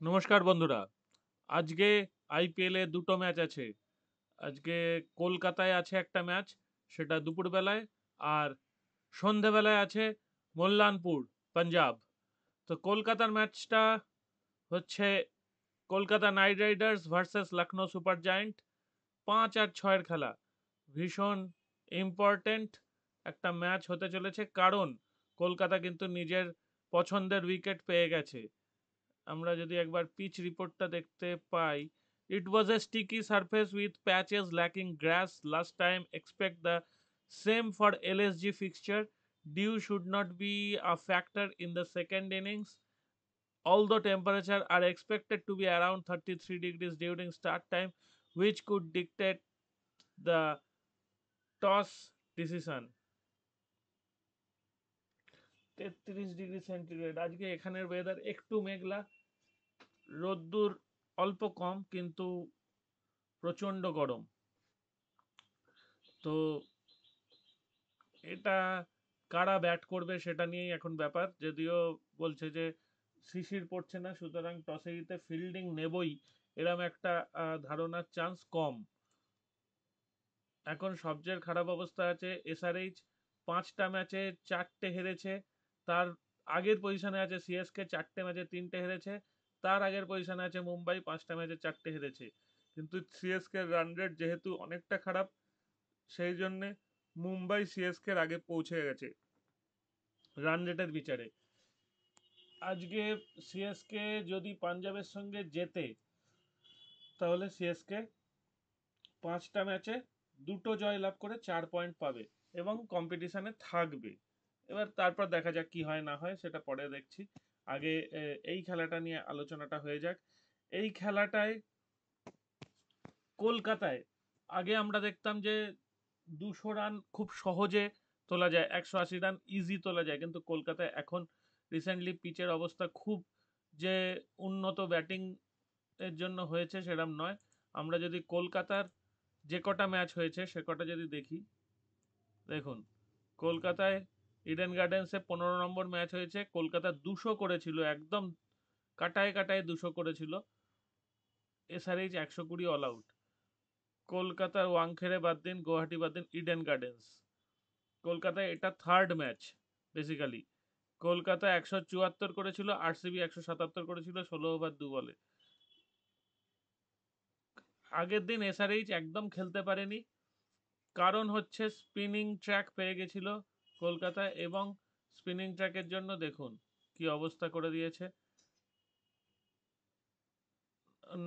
নমস্কার বন্ধুরা। আজকে আইপিএল এ দুটো ম্যাচ আছে। আজকে কলকাতায় আছে একটা ম্যাচ, সেটা দুপুরবেলায়। আর সন্ধেবেলায় আছে মল্লানপুর, পাঞ্জাব। তো কলকাতার ম্যাচটা হচ্ছে Kolkata night Riders versus Lucknow super giant. 5 আর 6-এর খেলা। ভীষণ ইম্পর্টেন্ট একটা ম্যাচ হতে চলেছে, কারণ কলকাতা কিন্তু নিজের পছন্দের উইকেট পেয়ে গেছে। আমরা যদি একবার পিচ রিপোর্টটা দেখতে পাই, it was a sticky surface with patches lacking grass last time. Expect the same for LSG fixture. Dew should not be a factor in the second innings, although temperature are expected to be around 33 degrees during start time, which could dictate the toss decision. 33 degree centigrade আজকে এখানের weather একটু মেঘলা, রোদ্দুর অল্প কম, কিন্তু প্রচন্ড গরম। তো এটা কারা ব্যাট করবে সেটা নিয়েই এখন ব্যাপার। যদিও বলছে যে শিশির পড়ছে না, সুতরাং টসে জিতে ফিল্ডিং নেবই, এরম একটা ধারণার চান্স কম। এখন সবচেয়ে খারাপ অবস্থা আছে এসআরএইচ। 5টা ম্যাচে 4টে হেরেছে। তার আগের পজিশনে আছে সিএসকে, 4টে ম্যাচে 3টে হেরেছে। তার আগের পজিশনে আছে মুম্বাই, 5টা ম্যাচে 4টে হেরেছে। কিন্তু সিএসকে রান রেট যেহেতু অনেকটা খারাপ, সেই জন্যে মুম্বাই সিএসকে আগে পৌঁছে গেছে রান রেটের বিচারে। আজকে সিএসকে যদি পাঞ্জাবের সঙ্গে জেতে, তাহলে সিএসকে 5টা ম্যাচে 2টো জয় লাভ করে 4 পয়েন্ট পাবে এবং কম্পিটিশনে থাকবে। এবার তারপর দেখা যাক কি হয় না হয়, সেটা পরে দেখছি। আগে এই খেলাটা নিয়ে আলোচনাটা হয়ে যাক। এই খেলাটায় কলকাতায় আগে আমরা দেখতাম যে 200 রান খুব সহজে তোলা যায়, 180 রান ইজি তোলা যায়, কিন্তু কলকাতায় এখন রিসেন্টলি পিচের অবস্থা খুব যে উন্নত ব্যাটিং এর জন্য হয়েছে সেরম নয়। আমরা যদি কলকাতার যে কটা ম্যাচ হয়েছে সে কটা যদি দেখি, দেখুন কলকাতায় ইডেন গার্ডেন্সে 15 নম্বর ম্যাচ হয়েছে, কলকাতা 200 করেছিল, একদম কাটায় কাটায় 200 করেছিল। SRH 120 all out. কলকাতার ওয়াংখেড়ে বাদ দিন, গুয়াহাটি বাদ দিন, ইডেন গার্ডেন্স। কলকাতায় এটা থার্ড ম্যাচ বেসিক্যালি। কলকাতা 174 করেছিল, আরসিবি 177 করেছিল 16 ওভার 2 বলে। আগের দিন এসআরএইচ একদম খেলতে পারেনি, কারণ হচ্ছে স্পিনিং ট্র্যাক পেয়ে গেছিল কলকাতায়, এবং স্পিনিং ট্র্যাকের জন্য দেখুন কি অবস্থা করে দিয়েছে।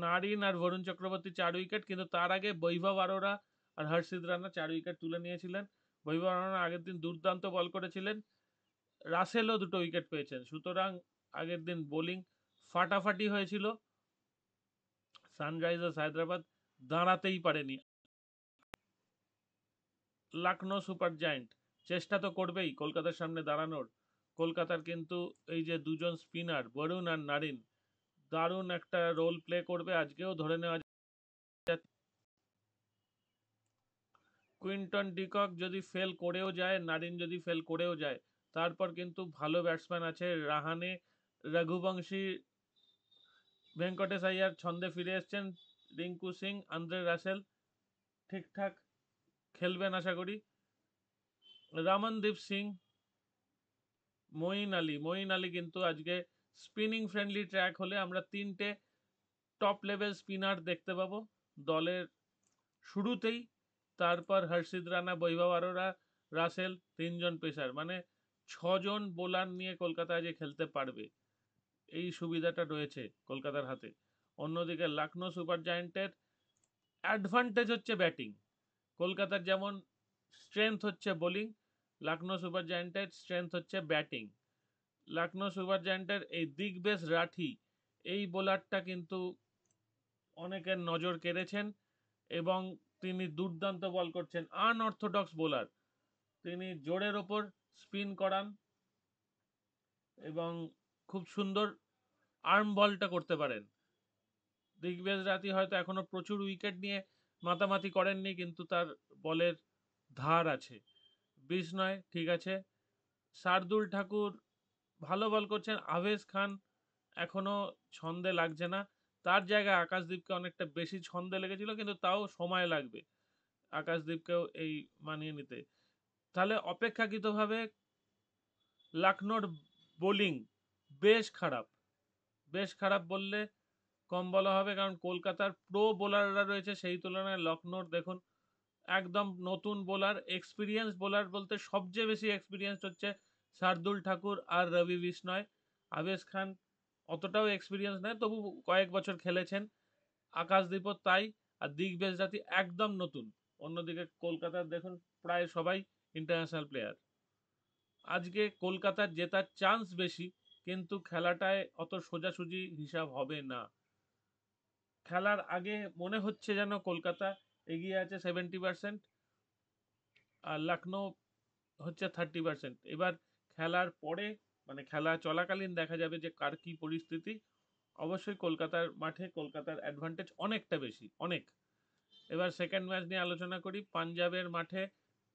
নারিন আর বরুণ চক্রবর্তী 4 উইকেট, কিন্তু তার আগে বৈভব আরোরা আর হর্ষিত রানা 4 উইকেট তুলে নিয়েছিলেন। বৈভব আরোরা আগের দিন দুর্দান্ত বল করেছিলেন, রাসেলও 2টো উইকেট পেয়েছেন। সুতরাং আগের দিন বোলিং ফাটাফাটি হয়েছিল। সানরাইজার্স হায়দ্রাবাদ দাঁড়াতেই পারেনি। লখনৌ সুপার জায়েন্ট চেষ্টা তো করবেই কলকাতার সামনে দাঁড়ানোর। কলকাতার কিন্তু এই যে দুজন স্পিনার বরুণ আর নারিন, দারুণ একটা রোল প্লে করবে আজকেও, ধরে নেওয়া যায়। কুইন্টন ডিকক যদি ফেল করেও যায়, নারিন যদি ফেল করেও যায়, তারপর কিন্তু ভালো ব্যাটসম্যান আছে রাহানে, রঘুবংশী, ভেঙ্কটেশ আইয়ার ছন্দে ফিরে এসছেন, রিঙ্কু সিং, আন্দ্রে রাসেল ঠিকঠাক খেলবেন আশা করি। রমনদীপ সিং, মঈন আলী কিন্তু আজকে স্পিনিং ফ্রেন্ডলি ট্র্যাক হলে আমরা 3টে টপ লেভেল স্পিনার দেখতে পাবো দলের শুরুতেই। তারপর হর্ষিত রানা, বৈভব আরোরা, রাসেল, 3জন পেসার, মানে 6জন বোলার নিয়ে কলকাতা আজকে খেলতে পারবে। এই সুবিধাটা রয়েছে কলকাতার হাতে। অন্যদিকে লখনৌ সুপার জায়েন্টের অ্যাডভান্টেজ হচ্ছে ব্যাটিং। কলকাতার যেমন স্ট্রেংথ হচ্ছে বোলিং, লখনৌ সুপার জায়েন্টের স্ট্রেংথ হচ্ছে ব্যাটিং। লখনৌ সুপার জায়েন্টের এই দিগ্বেশ রাঠি, এই বোলারটা কিন্তু অনেকের নজর কেড়েছেন এবং তিনি দুর্দান্ত বল করছেন, আনঅর্থোডক্স বোলার। তিনি জোরের ওপর স্পিন করান এবং খুব সুন্দর আর্ম বলটা করতে পারেন। দিগ্বেশ রাঠি হয়তো এখনো প্রচুর উইকেট নিয়ে মাতামাতি করেননি, কিন্তু তার বলের ধার আছে। বিষ্ণয় ঠিক আছে, শার্দুল ঠাকুর ভালো বল করছেন, আভেজ খান এখনো ছন্দে লাগছে না। তার জায়গায় আকাশদীপকে অনেকটা বেশি ছন্দে লেগেছিল, কিন্তু তাও সময় লাগবে আকাশদীপকেও এই মানিয়ে নিতে। তাহলে অপেক্ষাকৃতভাবে লখনৌর বোলিং বেশ খারাপ, বেশ খারাপ বললে কম বলা হবে, কারণ কলকাতার প্রো বোলাররা রয়েছে, সেই তুলনায় লখনৌর দেখুন একদম নতুন বোলার, এক্সপিরিয়েন্স বোলার বলতে সবচেয়ে বেশি এক্সপিরিয়েন্স হচ্ছে শার্দুল ঠাকুর আর রবি বিষ্ণয়। আবেশ খান অতটাও এক্সপিরিয়েন্স নেই, তবু কয়েক বছর খেলেছেন। আকাশদীপও তাই, আর দিগ্বেশ জাতি একদম নতুন। অন্যদিকে কলকাতার দেখুন প্রায় সবাই ইন্টারন্যাশনাল প্লেয়ার। আজকে কলকাতার জেতার চান্স বেশি, কিন্তু খেলাটায় অত সোজাসুজি হিসাব হবে না। খেলার আগে মনে হচ্ছে যেন কলকাতা এগিয়ে আছে 70%, আর লখনৌ হচ্ছে 30%। এবার খেলার পরে মানে খেলা চলাকালীন দেখা যাবে যে কার কি পরিস্থিতি। অবশ্যই কলকাতার মাঠে কলকাতার অ্যাডভান্টেজ অনেকটা বেশি, অনেক। এবার সেকেন্ড ম্যাচ নিয়ে আলোচনা করি। পাঞ্জাবের মাঠে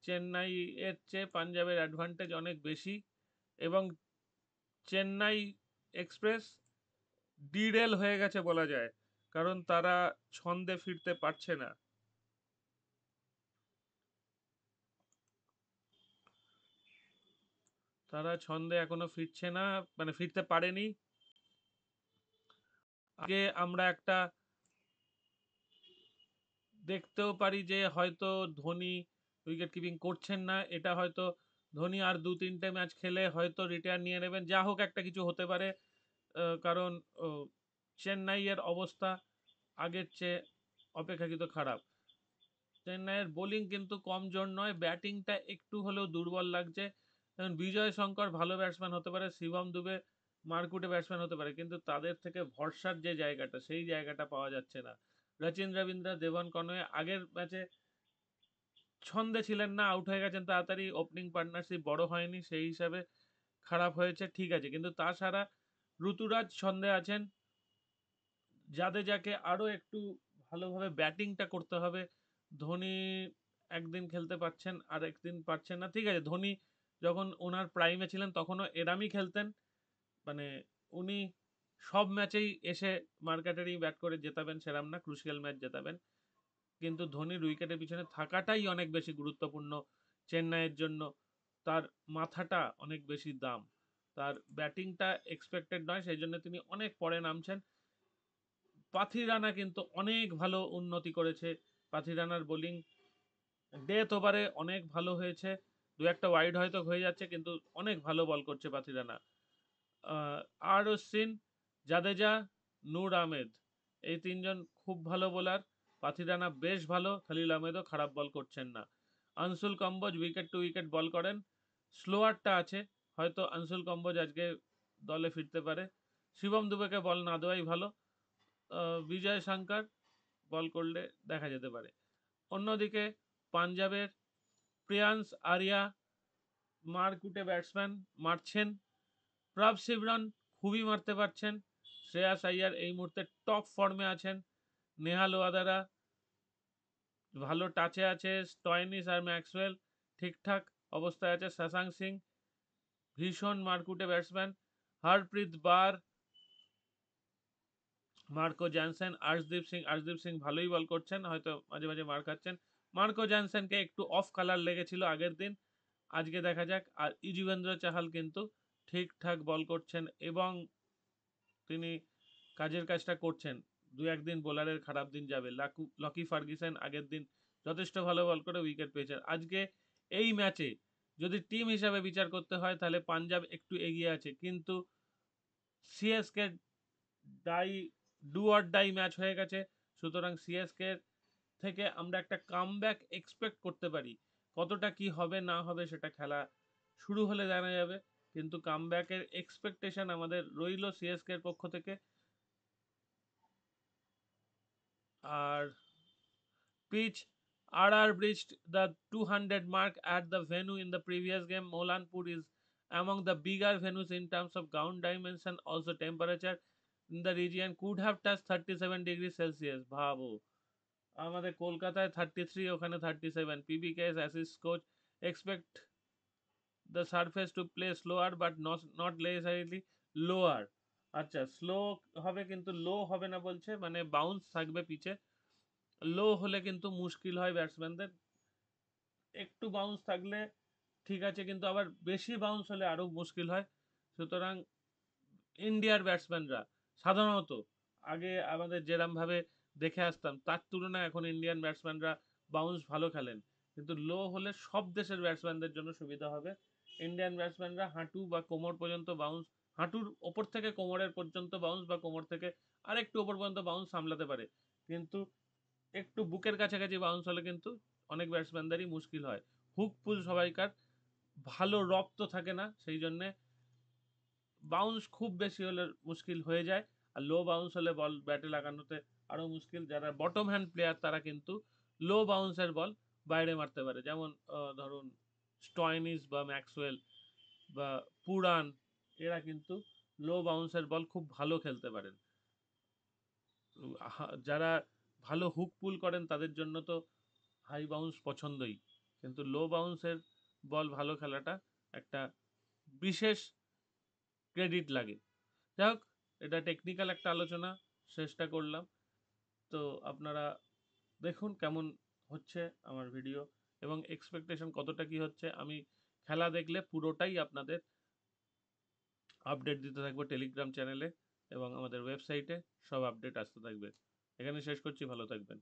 চেন্নাই এর চেয়ে পাঞ্জাবের অ্যাডভান্টেজ অনেক বেশি, এবং চেন্নাই এক্সপ্রেস ডিরেল হয়ে গেছে বলা যায়, কারণ তারা ছন্দে ফিরতে পারছে না। তারা ছন্দে এখনো ফিরছে না, মানে ফিরতে পারেনি। আগে আমরা একটা দেখতেও পারি যে হয়তো ধোনি উইকেট কিপিং করছেন না, এটা হয়তো ধোনি আর 2-3টে ম্যাচ খেলে হয়তো রিটায়ার নিয়ে নেবেন, যা হোক একটা কিছু হতে পারে। কারণ চেন্নাইয়ের অবস্থা আগের চেয়ে অপেক্ষাকৃত খারাপ। চেন্নাইয়ের বোলিং কিন্তু কমজোর নয়, ব্যাটিংটা একটু হলেও দুর্বল লাগছে। বিজয় শঙ্কর ভালো ব্যাটসম্যান হতে পারে, শিবম দুবে মারকুটে ব্যাটসম্যান হতে পারে, কিন্তু তাদের থেকে ভরসার যে জায়গাটা, সেই জায়গাটা পাওয়া যাচ্ছে না। রচিন রবীন্দ্র, দেবন কনওয়ে আগের ম্যাচে ছন্দে ছিলেন না, আউট হয়ে গেছেন তাড়াতাড়ি, ওপেনিং পার্টনারশিপ বড় হয়নি, সেই হিসাবে খারাপ হয়েছে, ঠিক আছে। কিন্তু তাছাড়া ঋতুরাজ ছন্দে আছেন। জাদেজাকে আরো একটু ভালোভাবে ব্যাটিংটা করতে হবে। ধোনি একদিন খেলতে পারছেন, আর একদিন পারছেন না, ঠিক আছে। ধোনি যখন ওনার প্রাইমে ছিলেন তখনও এরামই খেলতেন, মানে উনি সব ম্যাচেই এসে মার্কাটারি ব্যাট করে জেতাবেন সেরাম না, ক্রুশিয়াল ম্যাচ জেতাবেন। কিন্তু ধোনির উইকেটের পিছনে থাকাটাই অনেক বেশি গুরুত্বপূর্ণ চেন্নাইয়ের জন্য। তার মাথাটা অনেক বেশি দাম, তার ব্যাটিংটা এক্সপেক্টেড নয়, সেই জন্য তিনি অনেক পরে নামছেন। পাথিরানা কিন্তু অনেক ভালো উন্নতি করেছে। পাথিরানার বোলিং ডেথ ওভারে অনেক ভালো হয়েছে, দু একটা ওয়াইড হয়তো হয়ে যাচ্ছে, কিন্তু অনেক ভালো বল করছে পাথিরানা। আর অশ্বিন, জাদেজা, নূর আহমেদ, এই তিনজন খুব ভালো বোলার। পাথিরানা বেশ ভালো, খালিল আহমেদও খারাপ বল করছেন না। আনসুল কম্বোজ উইকেট টু উইকেট বল করেন, স্লোয়ারটা আছে, হয়তো আনসুল কম্বোজ আজকে দলে ফিরতে পারে। শিবম দুবেকে বল না দেওয়াই ভালো। বিজয় শঙ্কর বল করলে দেখা যেতে পারে। অন্যদিকে পাঞ্জাবের প্রিয়াংশ আরিয়া মারকুটে ব্যাটসম্যান, মারছেন। প্রভ সিমরন খুবই মারতে পারছেন। শ্রেয়াস আইয়ার এই মুহূর্তে টপ ফর্মে আছেন। নেহাল ওয়াদারা ভালো টাচে আছে। স্টয়নিস আর ম্যাক্সওয়েল ঠিকঠাক অবস্থায় আছে। শশাঙ্ক সিং ভীষণ মারকুটে ব্যাটসম্যান। হরপ্রীত বার, মার্কো জ্যানসেন, আর্শদীপ সিং ভালোই বল করছেন, হয়তো মাঝে মাঝে মার খাচ্ছেন। মার্কো জ্যানসেনকে একটু অফ কালার লেগেছিল আগের দিন, আজকে দেখা যাক। আর ইজুবেন্দ্র চাহাল কিন্তু ঠিকঠাক বল করছেন, এবং তিনি কাজের কাজটা করছেন। দু একদিন বোলারের খারাপ দিন যাবে। লকি ফার্গিসন আগের দিন যথেষ্ট ভালো বল করে উইকেট পেয়েছেন। আজকে এই ম্যাচে যদি টিম হিসাবে বিচার করতে হয় তাহলে পাঞ্জাব একটু এগিয়ে আছে, কিন্তু CSK die do or die match হয়ে গেছে। সুতরাং সিএসকে থেকে আমরা একটা কামব্যাক এক্সপেক্ট করতে পারি। কতটা কি হবে না হবে সেটা খেলা শুরু হলে জানা যাবে, কিন্তু কামব্যাকের এক্সপেকটেশন আমাদের রইল সিএসকে এর পক্ষ থেকে। আর pitch, RR breached the 200 mark at the venue in the previous game. Molanpur is among the bigger venues in terms of ground dimension. Also, temperature in the region could have touched 37 degrees Celsius. ভাবো, আমাদের কলকাতায় 33, ওখানে 37। PBK's assist coach expect the surface to play slower but not necessarily lower. আচ্ছা, slow হবে কিন্তু লো হবে না বলছে, মানে বাউন্স থাকবে পিচে। লো হলে কিন্তু মুশকিল হয় ব্যাটসম্যানদের। একটু বাউন্স থাকলে ঠিক আছে, কিন্তু আবার বেশি বাউন্স হলে আরো মুশকিল হয়। সুতরাং ইন্ডিয়ার ব্যাটসম্যানরা সাধারণত আগে আমাদের যেরম ভাবে দেখে আসতাম তার তুলনায় এখন ইন্ডিয়ান ব্যাটসম্যানরা বাউন্স ভালো খেলেন, কিন্তু লো হলে সব দেশের ব্যাটসম্যানদের জন্য সুবিধা হবে। ইন্ডিয়ান ব্যাটসম্যানরা হাঁটু বা কোমর পর্যন্ত বাউন্স, হাঁটুর ওপর থেকে কোমরের পর্যন্ত বাউন্স বা কোমর থেকে আরেকটু ওপর পর্যন্ত বাউন্স সামলাতে পারে, কিন্তু একটু বুকের কাছাকাছি বাউন্স হলে কিন্তু অনেক ব্যাটসম্যানদেরই মুশকিল হয়। হুক পুল সবাইকার ভালো রপ্ত থাকে না, সেই জন্যে বাউন্স খুব বেশি হলে মুশকিল হয়ে যায়। আর লো বাউন্স হলে বল ব্যাটে লাগানোতে আরো মুশকিল। যারা বটম হ্যান্ড প্লেয়ার তারা কিন্তু লো বাউন্সের বল বাইরে মারতে পারে, যেমন ধরুন স্টয়নিস বা ম্যাক্সওয়েল বা পুরান, এরা কিন্তু লো বাউন্সের বল খুব ভালো খেলতে পারেন। যারা ভালো হুক পুল করেন তাদের জন্য তো হাই বাউন্স পছন্দই, কিন্তু লো বাউন্সের বল ভালো খেলাটা একটা বিশেষ ক্রেডিট লাগে। যাই হোক, এটা টেকনিক্যাল একটা আলোচনা, চেষ্টা করলাম। তো আপনারা দেখুন কেমন হচ্ছে আমার ভিডিও এবং এক্সপেকটেশন কতটা কি হচ্ছে। আমি খেলা দেখলে পুরোটাই আপনাদের আপডেট দিতে থাকবো টেলিগ্রাম চ্যানেলে এবং আমাদের ওয়েবসাইটে, সব আপডেট আসতে থাকবে। এখানে শেষ করছি, ভালো থাকবেন।